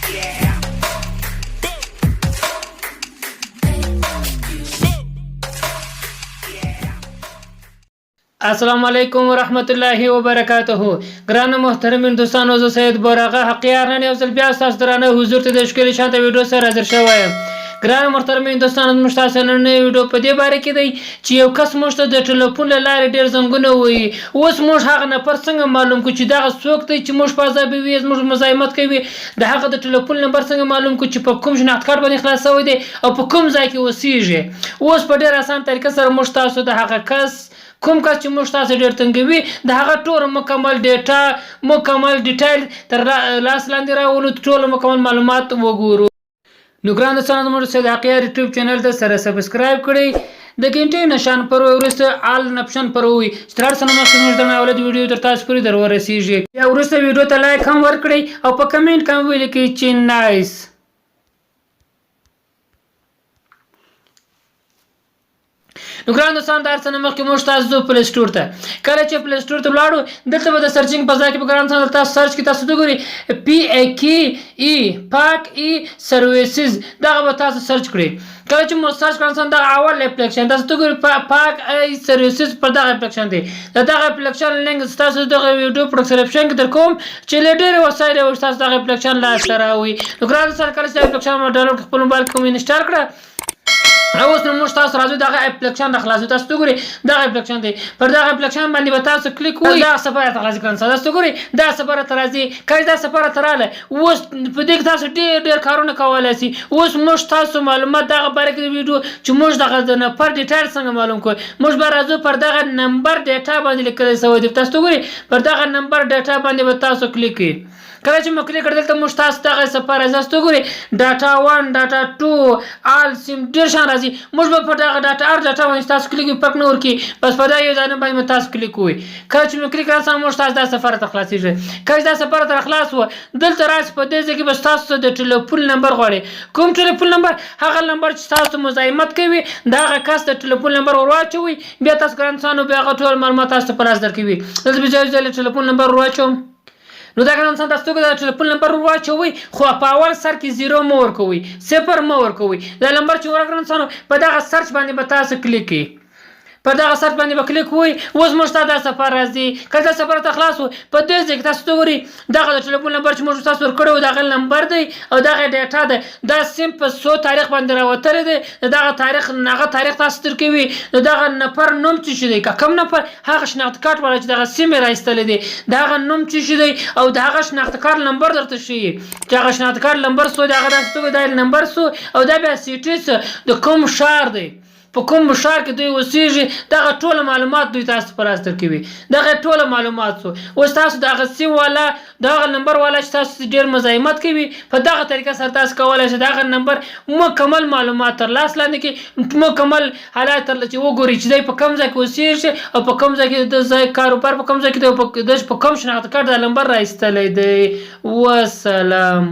السلام علیکم ورحمت الله وبرکاته. ګرانو محترمین دوستانو، زه سید بوراغه حقیار نن یو ځل بیا ستاسو درانه حضور ته د ښکلي شانته ویډیو سره حاضر شوی یم. ګرانو محترمین دوستانو، موږ تاسو نن ویډیو په دې باره کې دی چې یو کس موږ ته د ټلیفون له لارې ډېر زنګونه ووایي. اوس موږ هغه نفر څنګه معلوم کړو چې دغه څوک دی چې موږ په عذابوي، زموږ مزاحمت کوي؟ د هغه د ټلیفون نمبر څنګه معلوم کړو چې په کوم شناخت کارت باندې خلاص شوی دی او په کوم ځای کې اوسیږي؟ اوس په ډېر اسان طریقه سره موږ تاسو د هغه کس کوم کس چې موږ تاسو ډېر تنګوي د هغه ټول مکمل ډیټیل تر لاس لاندې راولو، ټول مکمل معلومات وګورو. نو ګران دوستانو، زموږ سید حقیار یوټیوب چینل ته سره سبسکرایب کړئ، د ګنټې نشان پر وروسته آل نپشن پر وي چې تر څنګه مخکې زموږ د اولاد ویډیو تر تاسو پورې در ورسیږي. یا وروسته ویډیو ته لایک هم ورکړئ او په کمنټ کې هم ولیکئ چې نایس. نو ګران دوستان، د هر څه نه مخکې موږ تاسو ځو پلی سټور ته. کله چې پلی سټور ته ولاړو، دلته به د سرچینګ په ځای کې به ګران دوستان تاسو سرچ کې تاسو وګورئ پاک ای سروسز، دغه به تاسو سرچ کړئ. کله چې مو سرچ کړئ دغه اول اپلیکیشن تاسو وګورئ پاک ای سروسز پر دغه اپلیکیشن دی. دغه اپلیکیشن لینک تاسو دغه ویډیو په ډسکرپشن کې در کوم چې له ډېرې وسایل او تاسو دغه اپلیکیشن لاسته راوړئ. نو ګران دوستان، کله چې اپلیکیشن مو ډاونلوډ خپل موبایل کې انسټال کړه، اوس نو موږ تاسو راځو دغه اپلیکیشن راخلاصو. تاسو وګورئ دغه اپلیکیشن دی، پر دغه اپلیکیشن باندې به تاسو کلیک وکړئ، دا سفر ته راځي. ګران تاسو وګورئ دا سفر ته راځي. کله دا سفر ته رااله، اوس په دې کې تاسو ډېر کارونه کولی شئ. اوس موږ تاسو معلومات دغه باره کې ویډیو چې موږ دغه د نفر ډیټیل څنګه معلوم کړو، موږ به راځو پر دغه نمبر ډیټا باندې لیکل شوی دی. تاسو وګورئ پر دغه نمبر ډیټا باندې به تاسو کلیک کړئ. کله چې مو کلیک کړل دلته موږ تاسو دغه سفر راځي. تاسو وګورئ ډاټا 1 ډاټا 2 آل سیم ډېر شان راځي. موږ به په دغه ډاټا باندې تاسو کلیک فرق نه ورکړي، بس په دا یو ځای باندې تاسو کلیک کوئ. کله چې مو کلیک کړل موږ تاسو دا سفر ته خلاصیږي. کله دا سفر ته خلاص و، دلته راشي په دې ځای کې بس تاسو د ټلیفون نمبر غواړئ. کوم ټلیفون نمبر؟ هغه نمبر چې تاسو مزاحمت کوي دغه کس د ټلیفون نمبر ورواچوئ. بیا تاسو ګران دوستانو بیا هغه ټول معلومات تاسو په لاس درکوي. دلته به ځای ټلیفون نمبر ورواچوم. نو دا ګران دوستان، تاسو د ټلیفون نمبر ورواچوئ، خو په اول سر کې 0 مه ورکوئ، 0 مه ورکوئ. دا نمبر چې ورکړل دوستانو په دغه سرچ باندې به تاسو کلیک کړئ. په دغه سرچ باندې به کلیک وکړئ. اوس موږ ته دا سفر راځي. کله دا سفر ته خلاص و، په دې ځای کې تاسو وګورئ دغه د ټلیفون نمبر چې موږ تاسو ورکړی و دغه نمبر دی او دغه ډیټا ده. دا سیم په څو تاریخ باندې راوتلی دی، دغه تاریخ تاسو درکوي. نو دغه نفر نوم څه شی دی؟ که کوم نفر هغه شناخت کارت والا چې دغه سیم یې راایستلی دی دغه نوم څه شی دی او د هغه شناخت کارت نمبر درته ښیي چې هغه شناخت کارت نمبر څو دی، هغه داسې توګه دا نمبر څو او دا بیا سیټي څه د کوم ښار دی، په کوم ښار کې دوی اوسېږي، دغه ټول معلومات دوی تاسو په لاس درکوي. دغه ټول معلومات څو اوس تاسو دغه سیم والا دغه نمبر والا چې تاسو ډېر مزاحمت کوي په دغه طریقه سره تاسو کولی شئ دغه نمبر مکمل معلومات تر لاس لاندې کړئ، مکمل حالات تر چې وګورئ چې دی په کوم ځای کې اوسېږي او په کوم ځای کې د ځای کاروبار په کوم ځای کې په کوم شناخت کارت دا نمبر را ایستلی دی. وسلام.